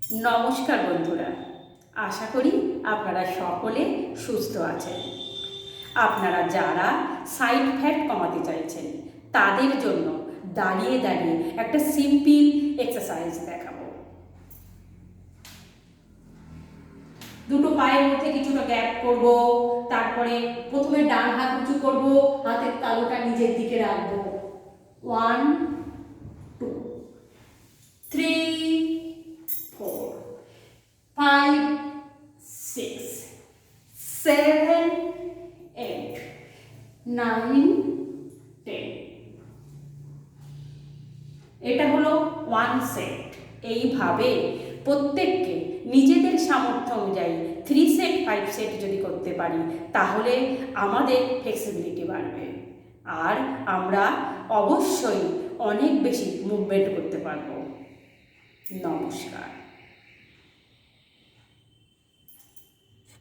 নমস্কার বন্ধুরা, আশা করি আপনারা সকলে সুস্থ আছেন। আপনারা যারা সাইড ফ্যাট কমাতে চাইছেন তাদের জন্য দাঁড়িয়ে দাঁড়িয়ে একটা সিম্পল এক্সারসাইজ দেখাবো। দুটো পায়ের মধ্যে কিছুটা গ্যাপ করব, তারপরে প্রথমে ডান হাত উঁচু করব, হাতের তালুটা নিজের দিকে রাখবো। 1 2 3 4 5 6 7 8 9 10। এটা হলো 1 সেট। এইভাবে প্রত্যেককে নিজেদের সামর্থ্য অনুযায়ী 3 সেট 5 সেট যদি করতে পারি তাহলে আমাদের ফ্লেক্সিবিলিটি বাড়বে আর আমরা অবশ্যই অনেক বেশি মুভমেন্ট করতে পারবো। নমস্কার।